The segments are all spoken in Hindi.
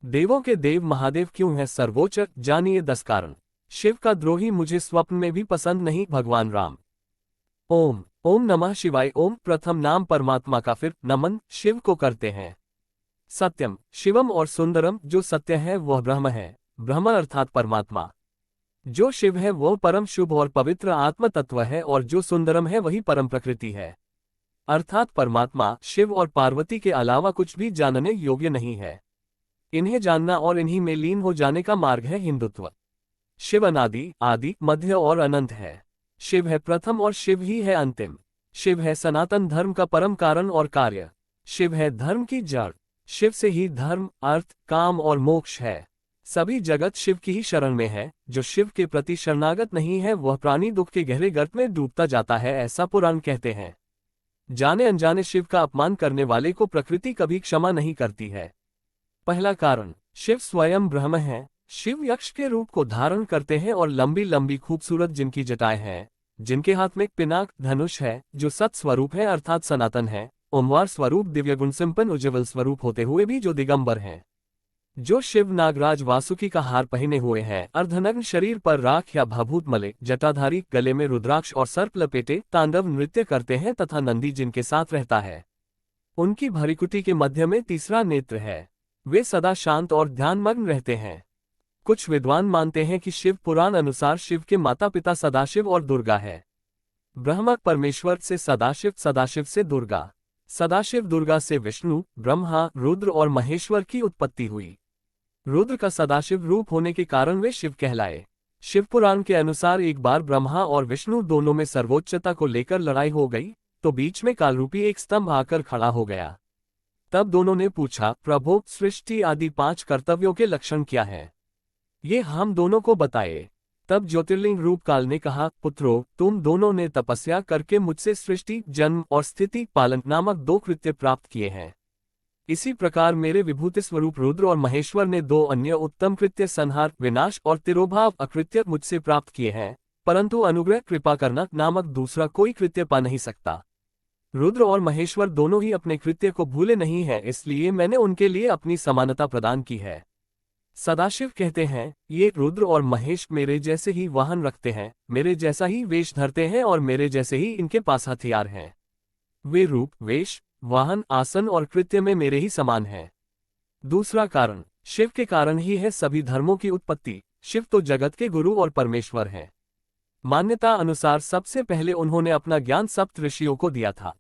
देवों के देव महादेव क्यों है सर्वोच्च, जानिए 10 कारण। शिव का द्रोही मुझे स्वप्न में भी पसंद नहीं। भगवान राम। ओम ओम नमः शिवाय। ओम प्रथम नाम परमात्मा का, फिर नमन शिव को करते हैं। सत्यम शिवम और सुंदरम, जो सत्य है वह ब्रह्म है। ब्रह्म अर्थात परमात्मा। जो शिव है वह परम शुभ और पवित्र आत्म तत्व है, और जो सुंदरम है वही परम प्रकृति है। अर्थात परमात्मा शिव और पार्वती के अलावा कुछ भी जानने योग्य नहीं है। इन्हें जानना और इन्हीं में लीन हो जाने का मार्ग है हिंदुत्व। शिव अनादि, आदि, मध्य और अनंत है। शिव है प्रथम और शिव ही है अंतिम। शिव है सनातन धर्म का परम कारण और कार्य। शिव है धर्म की जड़। शिव से ही धर्म, अर्थ, काम और मोक्ष है। सभी जगत शिव की ही शरण में है। जो शिव के प्रति शरणागत नहीं है वह प्राणी दुख के गहरे गर्त में डूबता जाता है, ऐसा पुराण कहते हैं। जाने अनजाने शिव का अपमान करने वाले को प्रकृति कभी क्षमा नहीं करती है। पहला कारण, शिव स्वयं ब्रह्म है। शिव यक्ष के रूप को धारण करते हैं और लंबी लंबी खूबसूरत जिनकी जटाएं हैं, जिनके हाथ में पिनाक धनुष है, जो सत स्वरूप है अर्थात सनातन है, ओमवार स्वरूप दिव्य गुण संपन्न उज्ज्वल स्वरूप होते हुए भी जो दिगंबर हैं। जो शिव नागराज वासुकी का हार पहने हुए हैं, अर्धनग्न शरीर पर राख या भभूत मले, जटाधारी, गले में रुद्राक्ष और सर्प लपेटे तांडव नृत्य करते हैं, तथा नंदी जिनके साथ रहता है। उनकी भरिकुटी के मध्य में तीसरा नेत्र है। वे सदा शांत और ध्यानमग्न रहते हैं। कुछ विद्वान मानते हैं कि शिव पुराण अनुसार शिव के माता पिता सदाशिव और दुर्गा है। ब्रह्मा परमेश्वर से सदाशिव, सदाशिव से दुर्गा, सदाशिव दुर्गा से विष्णु, ब्रह्मा, रुद्र और महेश्वर की उत्पत्ति हुई। रुद्र का सदाशिव रूप होने के कारण वे शिव कहलाए। शिव पुराण के अनुसार एक बार ब्रह्मा और विष्णु दोनों में सर्वोच्चता को लेकर लड़ाई हो गई, तो बीच में कालरूपी एक स्तंभ आकर खड़ा हो गया। तब दोनों ने पूछा, प्रभु, सृष्टि आदि 5 कर्तव्यों के लक्षण क्या है? ये हम दोनों को बताए। तब ज्योतिर्लिंग रूप काल ने कहा, पुत्रों, तुम दोनों ने तपस्या करके मुझसे सृष्टि, जन्म और स्थिति पालन नामक 2 कृत्य प्राप्त किए हैं। इसी प्रकार मेरे विभूति स्वरूप रुद्र और महेश्वर ने 2 अन्य उत्तम कृत्य, संहार, विनाश और तिरोभाव अकृत्य मुझसे प्राप्त किए हैं, परंतु अनुग्रह कृपा करना नामक दूसरा कोई कृत्य पा नहीं सकता। रुद्र और महेश्वर दोनों ही अपने कृत्य को भूले नहीं हैं, इसलिए मैंने उनके लिए अपनी समानता प्रदान की है। सदाशिव कहते हैं, ये रुद्र और महेश मेरे जैसे ही वाहन रखते हैं, मेरे जैसा ही वेश धरते हैं और मेरे जैसे ही इनके पास हथियार हैं। वे रूप, वेश, वाहन, आसन और कृत्य में मेरे ही समान हैं। दूसरा कारण, शिव के कारण ही है सभी धर्मों की उत्पत्ति। शिव तो जगत के गुरु और परमेश्वर हैं। मान्यता अनुसार सबसे पहले उन्होंने अपना ज्ञान सप्त ऋषियों को दिया था।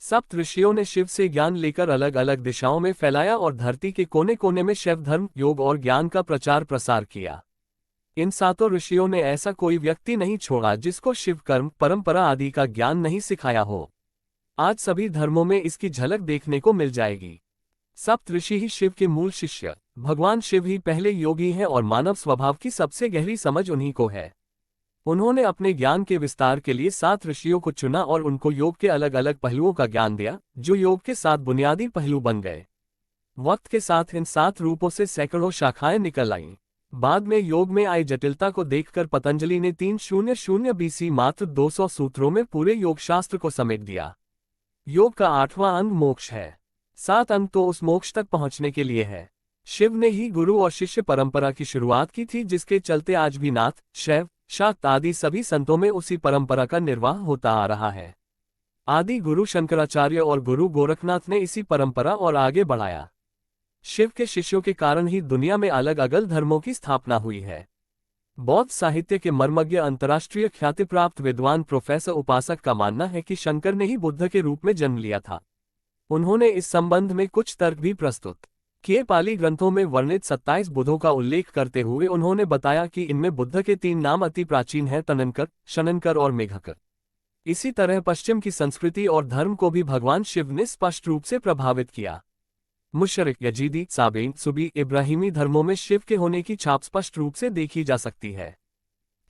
सप्त ऋषियों ने शिव से ज्ञान लेकर अलग अलग दिशाओं में फैलाया और धरती के कोने कोने में शैव धर्म, योग और ज्ञान का प्रचार प्रसार किया। इन 7 ऋषियों ने ऐसा कोई व्यक्ति नहीं छोड़ा जिसको शिव कर्म, परंपरा आदि का ज्ञान नहीं सिखाया हो। आज सभी धर्मों में इसकी झलक देखने को मिल जाएगी। सप्त ऋषि ही शिव के मूल शिष्य। भगवान शिव ही पहले योगी हैं और मानव स्वभाव की सबसे गहरी समझ उन्हीं को है। उन्होंने अपने ज्ञान के विस्तार के लिए 7 ऋषियों को चुना और उनको योग के अलग अलग पहलुओं का ज्ञान दिया, जो योग के 7 बुनियादी पहलू बन गए। वक्त के साथ इन 7 रूपों से सैकड़ों शाखाएं निकल आईं। बाद में योग में आई जटिलता को देखकर पतंजलि ने 300 BC मात्र 200 सूत्रों में पूरे योग शास्त्र को समेट दिया। योग का 8वां अंग मोक्ष है। 7 अंग तो उस मोक्ष तक पहुंचने के लिए है। शिव ने ही गुरु और शिष्य परंपरा की शुरुआत की थी, जिसके चलते आज भी नाथ, शैव, शाक्त आदि सभी संतों में उसी परंपरा का निर्वाह होता आ रहा है। आदि गुरु शंकराचार्य और गुरु गोरखनाथ ने इसी परंपरा और आगे बढ़ाया। शिव के शिष्यों के कारण ही दुनिया में अलग अलग धर्मों की स्थापना हुई है। बौद्ध साहित्य के मर्मज्ञ अंतर्राष्ट्रीय ख्याति प्राप्त विद्वान प्रोफेसर उपासक का मानना है कि शंकर ने ही बुद्ध के रूप में जन्म लिया था। उन्होंने इस संबंध में कुछ तर्क भी प्रस्तुत किए। पाली ग्रंथों में वर्णित 27 बुद्धों का उल्लेख करते हुए उन्होंने बताया कि इनमें बुद्ध के 3 नाम अति प्राचीन हैं, तननकर, शननकर और मेघकर। इसी तरह पश्चिम की संस्कृति और धर्म को भी भगवान शिव ने स्पष्ट रूप से प्रभावित किया। मुशरिक, यजीदी, साबेन, सुबी, इब्राहिमी धर्मों में शिव के होने की छाप स्पष्ट रूप से देखी जा सकती है।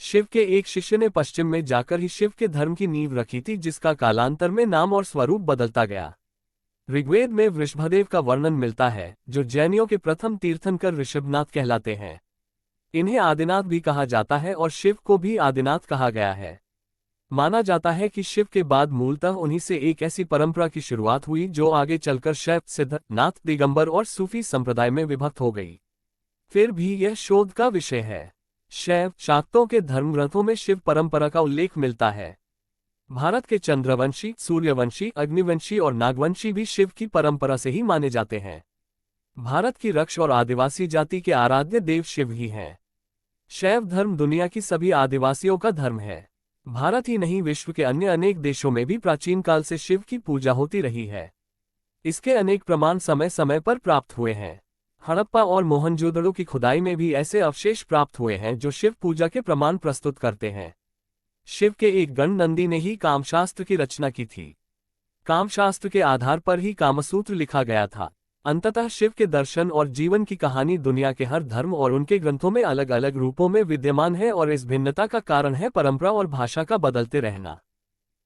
शिव के एक शिष्य ने पश्चिम में जाकर ही शिव के धर्म की नींव रखी थी, जिसका कालांतर में नाम और स्वरूप बदलता गया। ऋग्वेद में वृषभदेव का वर्णन मिलता है, जो जैनियों के प्रथम तीर्थंकर ऋषभनाथ कहलाते हैं। इन्हें आदिनाथ भी कहा जाता है और शिव को भी आदिनाथ कहा गया है। माना जाता है कि शिव के बाद मूलतः उन्हीं से एक ऐसी परंपरा की शुरुआत हुई जो आगे चलकर शैव, सिद्ध, नाथ, दिगंबर और सूफी संप्रदाय में विभक्त हो गई। फिर भी यह शोध का विषय है। शैव, शाक्तों के धर्म ग्रंथों में शिव परंपरा का उल्लेख मिलता है। भारत के चंद्रवंशी, सूर्यवंशी, अग्निवंशी और नागवंशी भी शिव की परंपरा से ही माने जाते हैं। भारत की रक्ष और आदिवासी जाति के आराध्य देव शिव ही हैं। शैव धर्म दुनिया की सभी आदिवासियों का धर्म है। भारत ही नहीं, विश्व के अन्य अनेक देशों में भी प्राचीन काल से शिव की पूजा होती रही है। इसके अनेक प्रमाण समय समय पर प्राप्त हुए हैं। हड़प्पा और मोहनजोदड़ो की खुदाई में भी ऐसे अवशेष प्राप्त हुए हैं जो शिव पूजा के प्रमाण प्रस्तुत करते हैं। शिव के एक गण नंदी ने ही कामशास्त्र की रचना की थी। कामशास्त्र के आधार पर ही कामसूत्र लिखा गया था। अंततः शिव के दर्शन और जीवन की कहानी दुनिया के हर धर्म और उनके ग्रंथों में अलग अलग रूपों में विद्यमान है और इस भिन्नता का कारण है परंपरा और भाषा का बदलते रहना।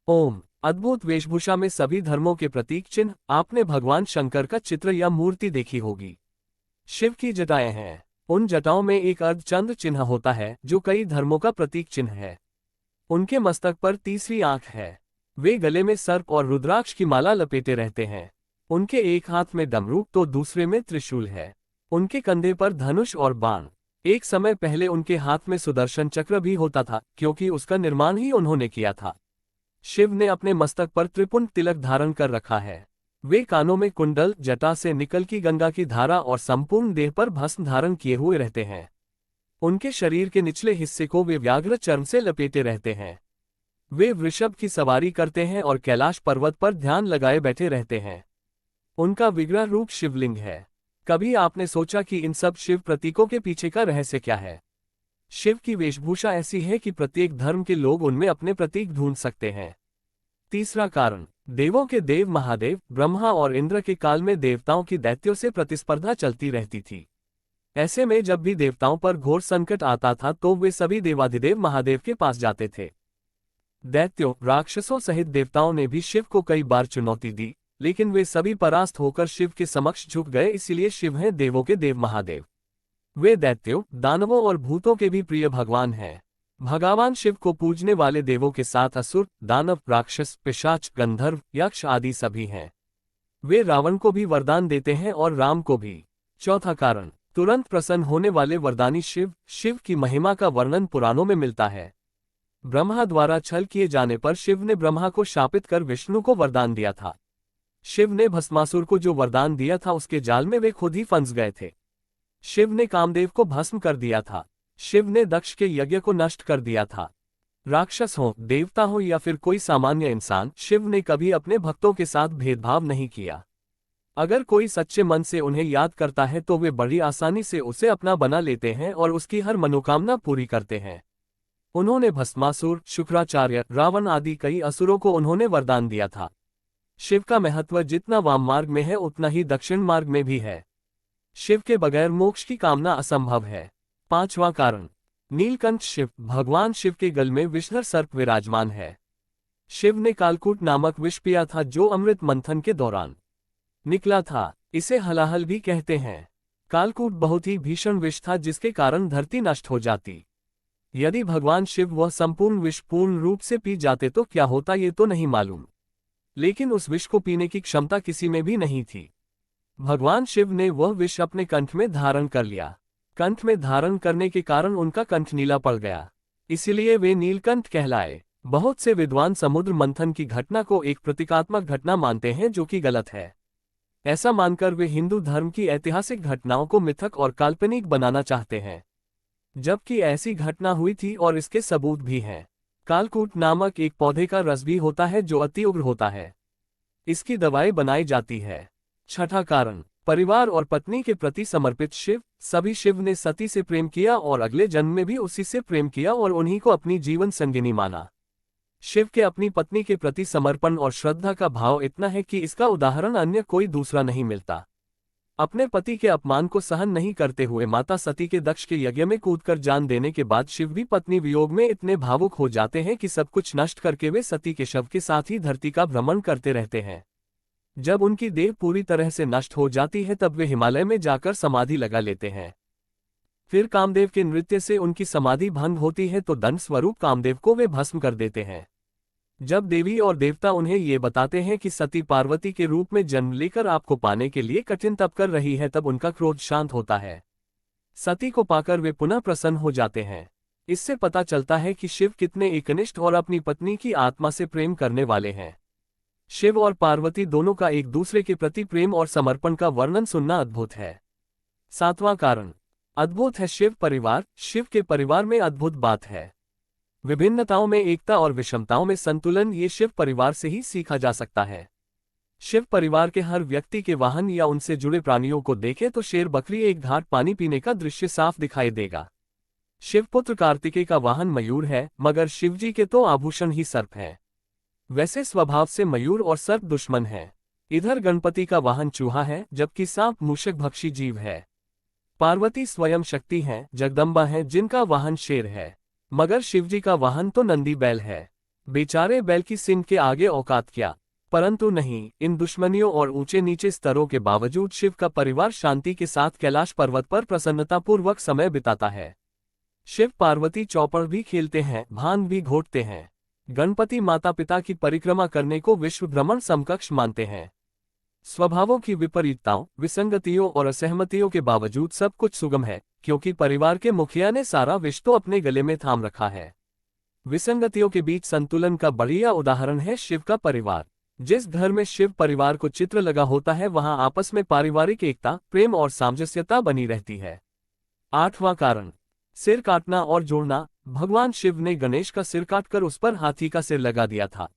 ओम। अद्भुत वेशभूषा में सभी धर्मों के प्रतीक चिन्ह। आपने भगवान शंकर का चित्र या मूर्ति देखी होगी। शिव की जटाएं हैं। उन जटाओं में एक अर्धचंद्र चिन्ह होता है जो कई धर्मों का प्रतीक चिन्ह है। उनके मस्तक पर तीसरी आंख है। वे गले में सर्प और रुद्राक्ष की माला लपेटे रहते हैं। उनके एक हाथ में डमरू तो दूसरे में त्रिशूल है। उनके कंधे पर धनुष और बाण। एक समय पहले उनके हाथ में सुदर्शन चक्र भी होता था, क्योंकि उसका निर्माण ही उन्होंने किया था। शिव ने अपने मस्तक पर त्रिपुंड तिलक धारण कर रखा है। वे कानों में कुंडल, जटा से निकल की गंगा की धारा और संपूर्ण देह पर भस्म धारण किए हुए रहते हैं। उनके शरीर के निचले हिस्से को वे व्याघ्र चर्म से लपेटे रहते हैं। वे वृषभ की सवारी करते हैं और कैलाश पर्वत पर ध्यान लगाए बैठे रहते हैं। उनका विग्रह रूप शिवलिंग है। कभी आपने सोचा कि इन सब शिव प्रतीकों के पीछे का रहस्य क्या है? शिव की वेशभूषा ऐसी है कि प्रत्येक धर्म के लोग उनमें अपने प्रतीक ढूंढ सकते हैं। तीसरा कारण, देवों के देव महादेव, ब्रह्मा और इंद्र के काल में देवताओं की दैत्यों से प्रतिस्पर्धा चलती रहती थी। ऐसे में जब भी देवताओं पर घोर संकट आता था तो वे सभी देवाधिदेव महादेव के पास जाते थे। दैत्यों, राक्षसों सहित देवताओं ने भी शिव को कई बार चुनौती दी, लेकिन वे सभी परास्त होकर शिव के समक्ष झुक गए। इसीलिए शिव हैं देवों के देव महादेव। वे दैत्यों, दानवों और भूतों के भी प्रिय भगवान हैं। भगवान शिव को पूजने वाले देवों के साथ असुर, दानव, राक्षस, पिशाच, गंधर्व, यक्ष आदि सभी हैं। वे रावण को भी वरदान देते हैं और राम को भी। चौथा कारण, तुरंत प्रसन्न होने वाले वरदानी शिव। शिव की महिमा का वर्णन पुराणों में मिलता है। ब्रह्मा द्वारा छल किए जाने पर शिव ने ब्रह्मा को शापित कर विष्णु को वरदान दिया था। शिव ने भस्मासुर को जो वरदान दिया था उसके जाल में वे खुद ही फंस गए थे। शिव ने कामदेव को भस्म कर दिया था। शिव ने दक्ष के यज्ञ को नष्ट कर दिया था। राक्षस हो, देवता हो या फिर कोई सामान्य इंसान, शिव ने कभी अपने भक्तों के साथ भेदभाव नहीं किया। अगर कोई सच्चे मन से उन्हें याद करता है तो वे बड़ी आसानी से उसे अपना बना लेते हैं और उसकी हर मनोकामना पूरी करते हैं। उन्होंने भस्मासुर, शुक्राचार्य, रावण आदि कई असुरों को उन्होंने वरदान दिया था। शिव का महत्व जितना वाम मार्ग में है उतना ही दक्षिण मार्ग में भी है। शिव के बगैर मोक्ष की कामना असंभव है। पांचवां कारण, नीलकंठ शिव। भगवान शिव के गल में विषधर सर्प विराजमान है। शिव ने कालकूट नामक विष पिया था जो अमृत मंथन के दौरान निकला था। इसे हलाहल भी कहते हैं। कालकूट बहुत ही भीषण विष था जिसके कारण धरती नष्ट हो जाती। यदि भगवान शिव वह संपूर्ण विष पूर्ण रूप से पी जाते तो क्या होता ये तो नहीं मालूम, लेकिन उस विष को पीने की क्षमता किसी में भी नहीं थी। भगवान शिव ने वह विष अपने कंठ में धारण कर लिया। कंठ में धारण करने के कारण उनका कंठ नीला पड़ गया, इसलिए वे नीलकंठ कहलाए। बहुत से विद्वान समुद्र मंथन की घटना को एक प्रतीकात्मक घटना मानते हैं जो कि गलत है। ऐसा मानकर वे हिंदू धर्म की ऐतिहासिक घटनाओं को मिथक और काल्पनिक बनाना चाहते हैं, जबकि ऐसी घटना हुई थी और इसके सबूत भी हैं। कालकूट नामक एक पौधे का रस भी होता है जो अति उग्र होता है। इसकी दवाई बनाई जाती है। छठा कारण, परिवार और पत्नी के प्रति समर्पित शिव। सभी शिव ने सती से प्रेम किया और अगले जन्म में भी उसी से प्रेम किया और उन्हीं को अपनी जीवन संगिनी माना। शिव के अपनी पत्नी के प्रति समर्पण और श्रद्धा का भाव इतना है कि इसका उदाहरण अन्य कोई दूसरा नहीं मिलता। अपने पति के अपमान को सहन नहीं करते हुए माता सती के दक्ष के यज्ञ में कूदकर जान देने के बाद शिव भी पत्नी वियोग में इतने भावुक हो जाते हैं कि सब कुछ नष्ट करके वे सती के शव के साथ ही धरती का भ्रमण करते रहते हैं। जब उनकी देह पूरी तरह से नष्ट हो जाती है तब वे हिमालय में जाकर समाधि लगा लेते हैं। फिर कामदेव के नृत्य से उनकी समाधि भंग होती है तो दंड स्वरूप कामदेव को वे भस्म कर देते हैं। जब देवी और देवता उन्हें ये बताते हैं कि सती पार्वती के रूप में जन्म लेकर आपको पाने के लिए कठिन तप कर रही है, तब उनका क्रोध शांत होता है। सती को पाकर वे पुनः प्रसन्न हो जाते हैं। इससे पता चलता है कि शिव कितने एकनिष्ठ और अपनी पत्नी की आत्मा से प्रेम करने वाले हैं। शिव और पार्वती दोनों का एक दूसरे के प्रति प्रेम और समर्पण का वर्णन सुनना अद्भुत है। 7वां कारण अद्भुत है शिव परिवार। शिव के परिवार में अद्भुत बात है। विभिन्नताओं में एकता और विषमताओं में संतुलन, ये शिव परिवार से ही सीखा जा सकता है। शिव परिवार के हर व्यक्ति के वाहन या उनसे जुड़े प्राणियों को देखें तो शेर, बकरी, एक घाट पानी पीने का दृश्य साफ दिखाई देगा। शिवपुत्र कार्तिकेय का वाहन मयूर है, मगर शिवजी के तो आभूषण ही सर्प है। वैसे स्वभाव से मयूर और सर्प दुश्मन हैं। इधर गणपति का वाहन चूहा है, जबकि सांप मूषक भक्षी जीव है। पार्वती स्वयं शक्ति हैं, जगदम्बा हैं, जिनका वाहन शेर है, मगर शिवजी का वाहन तो नंदी बैल है। बेचारे बैल की सिंह के आगे औकात क्या। परंतु नहीं, इन दुश्मनियों और ऊंचे नीचे स्तरों के बावजूद शिव का परिवार शांति के साथ कैलाश पर्वत पर प्रसन्नतापूर्वक समय बिताता है। शिव पार्वती चौपड़ भी खेलते हैं, भांग भी घोटते हैं। गणपति माता पिता की परिक्रमा करने को विश्व भ्रमण समकक्ष मानते हैं। स्वभावों की विपरीतताओं, विसंगतियों और असहमतियों के बावजूद सब कुछ सुगम है, क्योंकि परिवार के मुखिया ने सारा विष तो अपने गले में थाम रखा है। विसंगतियों के बीच संतुलन का बढ़िया उदाहरण है शिव का परिवार। जिस घर में शिव परिवार को चित्र लगा होता है, वहां आपस में पारिवारिक एकता, प्रेम और सामंजस्यता बनी रहती है। 8वां कारण सिर काटना और जोड़ना। भगवान शिव ने गणेश का सिर काटकर उस पर हाथी का सिर लगा दिया था।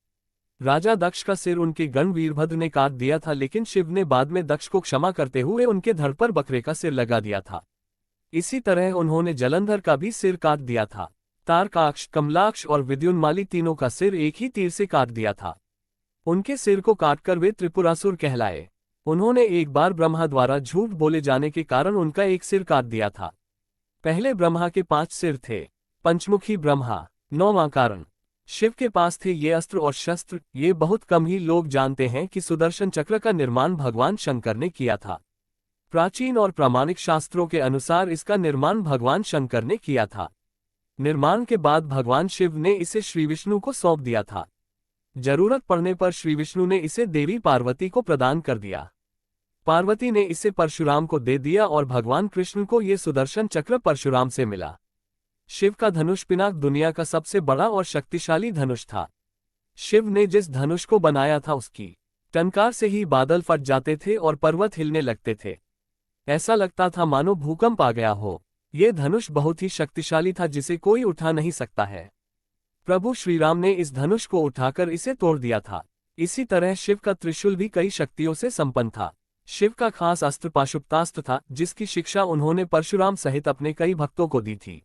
राजा दक्ष का सिर उनके गण वीरभद्र ने काट दिया था, लेकिन शिव ने बाद में दक्ष को क्षमा करते हुए उनके धड़ पर बकरे का सिर लगा दिया था। इसी तरह उन्होंने जलंधर का भी सिर काट दिया था। तारकाक्ष, कमलाक्ष और विद्युन्माली तीनों का सिर एक ही तीर से काट दिया था। उनके सिर को काटकर वे त्रिपुरासुर कहलाए। उन्होंने एक बार ब्रह्मा द्वारा झूठ बोले जाने के कारण उनका एक सिर काट दिया था। पहले ब्रह्मा के 5 सिर थे। पंचमुखी ब्रह्मा। 9वां कारण शिव के पास थे ये अस्त्र और शस्त्र। ये बहुत कम ही लोग जानते हैं कि सुदर्शन चक्र का निर्माण भगवान शंकर ने किया था। प्राचीन और प्रामाणिक शास्त्रों के अनुसार इसका निर्माण भगवान शंकर ने किया था। निर्माण के बाद भगवान शिव ने इसे श्री विष्णु को सौंप दिया था। जरूरत पड़ने पर श्री विष्णु ने इसे देवी पार्वती को प्रदान कर दिया। पार्वती ने इसे परशुराम को दे दिया और भगवान कृष्ण को ये सुदर्शन चक्र परशुराम से मिला। शिव का धनुष पिनाक दुनिया का सबसे बड़ा और शक्तिशाली धनुष था। शिव ने जिस धनुष को बनाया था, उसकी टंकार से ही बादल फट जाते थे और पर्वत हिलने लगते थे। ऐसा लगता था मानो भूकंप आ गया हो। ये धनुष बहुत ही शक्तिशाली था, जिसे कोई उठा नहीं सकता है। प्रभु श्रीराम ने इस धनुष को उठाकर इसे तोड़ दिया था। इसी तरह शिव का त्रिशूल भी कई शक्तियों से संपन्न था। शिव का खास अस्त्र पाशुपतास्त्र था, जिसकी शिक्षा उन्होंने परशुराम सहित अपने कई भक्तों को दी थी।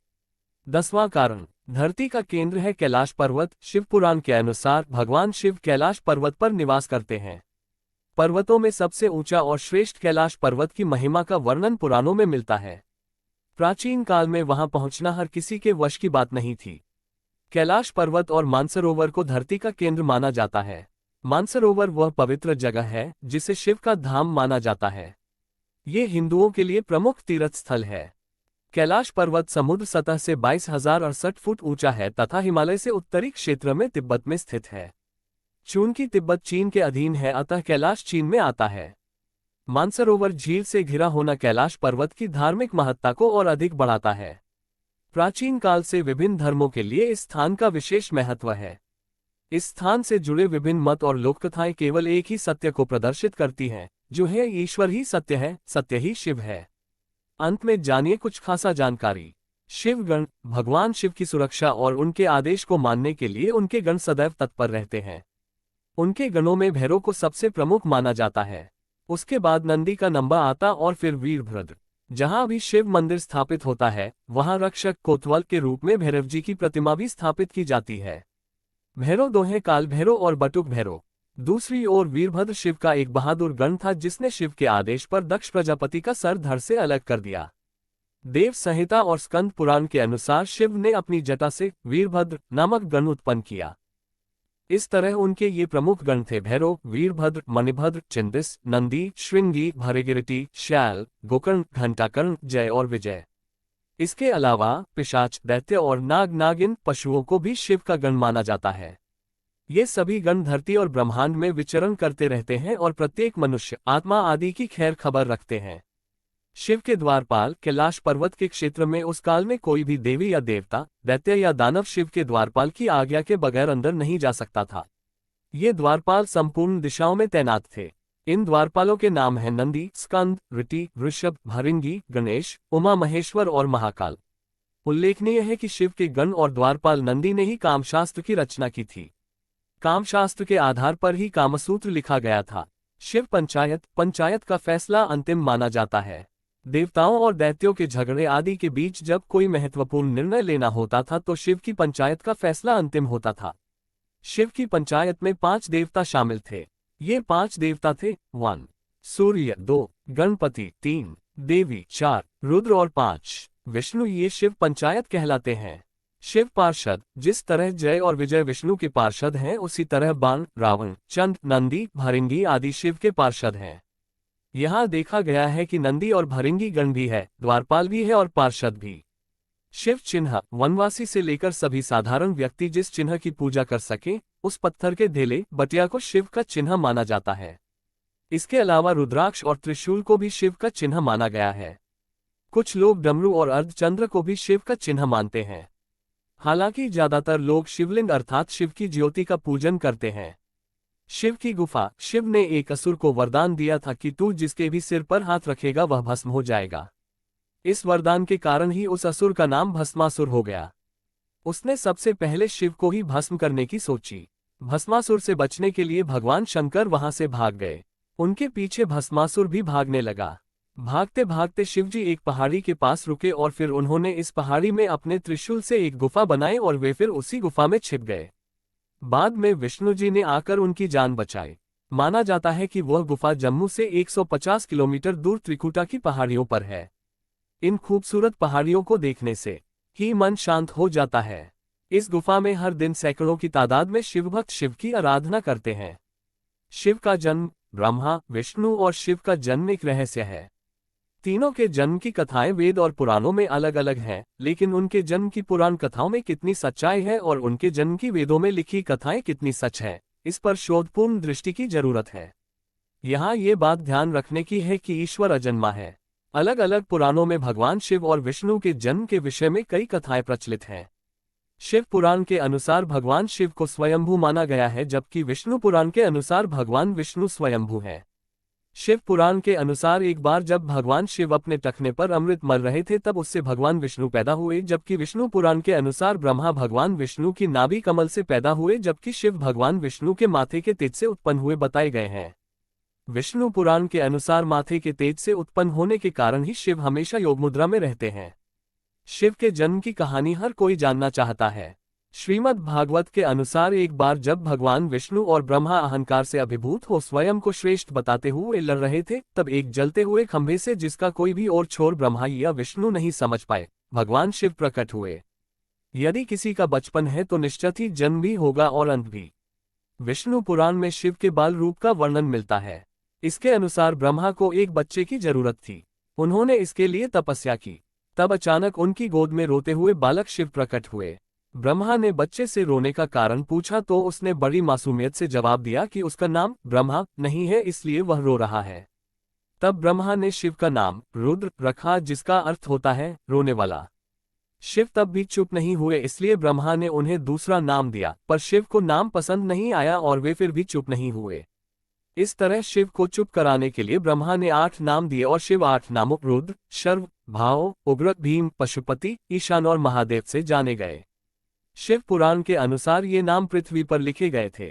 10वां कारण धरती का केंद्र है कैलाश पर्वत। शिव पुराण के अनुसार भगवान शिव कैलाश पर्वत पर निवास करते हैं। पर्वतों में सबसे ऊंचा और श्रेष्ठ कैलाश पर्वत की महिमा का वर्णन पुराणों में मिलता है। प्राचीन काल में वहां पहुंचना हर किसी के वश की बात नहीं थी। कैलाश पर्वत और मानसरोवर को धरती का केंद्र माना जाता है। मानसरोवर वह पवित्र जगह है जिसे शिव का धाम माना जाता है। ये हिंदुओं के लिए प्रमुख तीर्थ स्थल है। कैलाश पर्वत समुद्र सतह से 22,068 फुट ऊंचा है तथा हिमालय से उत्तरी क्षेत्र में तिब्बत में स्थित है। चूंकि तिब्बत चीन के अधीन है, अतः कैलाश चीन में आता है। मानसरोवर झील से घिरा होना कैलाश पर्वत की धार्मिक महत्ता को और अधिक बढ़ाता है। प्राचीन काल से विभिन्न धर्मों के लिए इस स्थान का विशेष महत्व है। इस स्थान से जुड़े विभिन्न मत और लोककथाएं केवल एक ही सत्य को प्रदर्शित करती हैं, जो है ईश्वर ही सत्य है, सत्य ही शिव है। अंत में जानिए कुछ खासा जानकारी। शिवगण भगवान शिव की सुरक्षा और उनके आदेश को मानने के लिए उनके गण सदैव तत्पर रहते हैं। उनके गणों में भैरव को सबसे प्रमुख माना जाता है। उसके बाद नंदी का नंबर आता और फिर वीरभद्र। जहां भी शिव मंदिर स्थापित होता है, वहां रक्षक कोतवाल के रूप में भैरव जी की प्रतिमा भी स्थापित की जाती है। भैरव दोहे काल भैरव और बटुक भैरव। दूसरी ओर वीरभद्र शिव का एक बहादुर गण था, जिसने शिव के आदेश पर दक्ष प्रजापति का सर धड़ से अलग कर दिया। देव संहिता और स्कंद पुराण के अनुसार शिव ने अपनी जटा से वीरभद्र नामक गण उत्पन्न किया। इस तरह उनके ये प्रमुख गण थे: भैरव, वीरभद्र, मणिभद्र, चिंदिस, नंदी, श्रृंगी, भृगुरिटी, शैल, गोकर्ण, घंटाकर्ण, जय और विजय। इसके अलावा पिशाच, दैत्य और नाग नागिन पशुओं को भी शिव का गण माना जाता है। ये सभी गण धरती और ब्रह्मांड में विचरण करते रहते हैं और प्रत्येक मनुष्य, आत्मा आदि की खैर खबर रखते हैं। शिव के द्वारपाल कैलाश पर्वत के क्षेत्र में उस काल में कोई भी देवी या देवता, दैत्य या दानव शिव के द्वारपाल की आज्ञा के बगैर अंदर नहीं जा सकता था। ये द्वारपाल संपूर्ण दिशाओं में तैनात थे। इन द्वारपालों के नाम हैं नंदी, स्कंद, ऋटि, ऋषभ, भृंगी, गणेश, उमा महेश्वर और महाकाल। उल्लेखनीय है कि शिव के गण और द्वारपाल नंदी ने ही कामशास्त्र की रचना की थी। कामशास्त्र के आधार पर ही कामसूत्र लिखा गया था। शिव पंचायत का फैसला अंतिम माना जाता है। देवताओं और दैत्यों के झगड़े आदि के बीच जब कोई महत्वपूर्ण निर्णय लेना होता था तो शिव की पंचायत का फैसला अंतिम होता था। शिव की पंचायत में 5 देवता शामिल थे। ये 5 देवता थे 1 सूर्य, 2 गणपति, 3 देवी, 4 रुद्र और 5 विष्णु। ये शिव पंचायत कहलाते हैं। शिव पार्षद, जिस तरह जय और विजय विष्णु के पार्षद हैं उसी तरह बाण, रावण, चंद, नंदी, भृंगी आदि शिव के पार्षद हैं। यहाँ देखा गया है कि नंदी और भृंगी गण भी है, द्वारपाल भी है और पार्षद भी। शिव चिन्ह, वनवासी से लेकर सभी साधारण व्यक्ति जिस चिन्ह की पूजा कर सके, उस पत्थर के ढेले बटिया को शिव का चिन्ह माना जाता है। इसके अलावा रुद्राक्ष और त्रिशूल को भी शिव का चिन्ह माना गया है। कुछ लोग डमरू और अर्धचंद्र को भी शिव का चिन्ह मानते हैं। हालांकि ज्यादातर लोग शिवलिंग अर्थात शिव की ज्योति का पूजन करते हैं। शिव की गुफा, शिव ने एक असुर को वरदान दिया था कि तू जिसके भी सिर पर हाथ रखेगा वह भस्म हो जाएगा। इस वरदान के कारण ही उस असुर का नाम भस्मासुर हो गया। उसने सबसे पहले शिव को ही भस्म करने की सोची। भस्मासुर से बचने के लिए भगवान शंकर वहां से भाग गए। उनके पीछे भस्मासुर भी भागने लगा। भागते भागते शिवजी एक पहाड़ी के पास रुके और फिर उन्होंने इस पहाड़ी में अपने त्रिशूल से एक गुफा बनाई और वे फिर उसी गुफा में छिप गए। बाद में विष्णु जी ने आकर उनकी जान बचाई। माना जाता है कि वह गुफा जम्मू से 150 किलोमीटर दूर त्रिकुटा की पहाड़ियों पर है। इन खूबसूरत पहाड़ियों को देखने से ही मन शांत हो जाता है। इस गुफा में हर दिन सैकड़ों की तादाद में शिवभक्त शिव की आराधना करते हैं। शिव का जन्म, ब्रह्मा, विष्णु और शिव का जन्म एक रहस्य है। तीनों के जन्म की कथाएं वेद और पुराणों में अलग अलग हैं, लेकिन उनके जन्म की पुराण कथाओं में कितनी सच्चाई है और उनके जन्म की वेदों में लिखी कथाएं कितनी सच है, इस पर शोधपूर्ण दृष्टि की जरूरत है। यहाँ ये बात ध्यान रखने की है कि ईश्वर अजन्मा है। अलग अलग पुराणों में भगवान शिव और विष्णु के जन्म के विषय में कई कथाएं प्रचलित हैं। शिव पुराण के अनुसार भगवान शिव को स्वयंभू माना गया है, जबकि विष्णु पुराण के अनुसार भगवान विष्णु स्वयंभू हैं। शिव पुराण के अनुसार एक बार जब भगवान शिव अपने टखने पर अमृत मल रहे थे तब उससे भगवान विष्णु पैदा हुए, जबकि विष्णु पुराण के अनुसार ब्रह्मा भगवान विष्णु की नाभि कमल से पैदा हुए, जबकि शिव भगवान विष्णु के माथे के तेज से उत्पन्न हुए बताए गए हैं। विष्णु पुराण के अनुसार माथे के तेज से उत्पन्न होने के कारण ही शिव हमेशा योग मुद्रा में रहते हैं। शिव के जन्म की कहानी हर कोई जानना चाहता है। श्रीमद् भागवत के अनुसार एक बार जब भगवान विष्णु और ब्रह्मा अहंकार से अभिभूत हो स्वयं को श्रेष्ठ बताते हुए लड़ रहे थे, तब एक जलते हुए खंभे से जिसका कोई भी और छोर ब्रह्मा या विष्णु नहीं समझ पाए, भगवान शिव प्रकट हुए। यदि किसी का बचपन है तो निश्चित ही जन्म भी होगा और अंत भी। विष्णु पुराण में शिव के बाल रूप का वर्णन मिलता है। इसके अनुसार ब्रह्मा को एक बच्चे की जरूरत थी। उन्होंने इसके लिए तपस्या की। तब अचानक उनकी गोद में रोते हुए बालक शिव प्रकट हुए। ब्रह्मा ने बच्चे से रोने का कारण पूछा तो उसने बड़ी मासूमियत से जवाब दिया कि उसका नाम ब्रह्मा नहीं है, इसलिए वह रो रहा है। तब ब्रह्मा ने शिव का नाम रुद्र रखा, जिसका अर्थ होता है रोने वाला। शिव तब भी चुप नहीं हुए, इसलिए ब्रह्मा ने उन्हें दूसरा नाम दिया, पर शिव को नाम पसंद नहीं आया और वे फिर भी चुप नहीं हुए। इस तरह शिव को चुप कराने के लिए ब्रह्मा ने 8 नाम दिए और शिव 8 नामों रुद्र, शर्व, भाव, उग्र, भीम, पशुपति, ईशान और महादेव से जाने गए। शिव पुराण के अनुसार ये नाम पृथ्वी पर लिखे गए थे।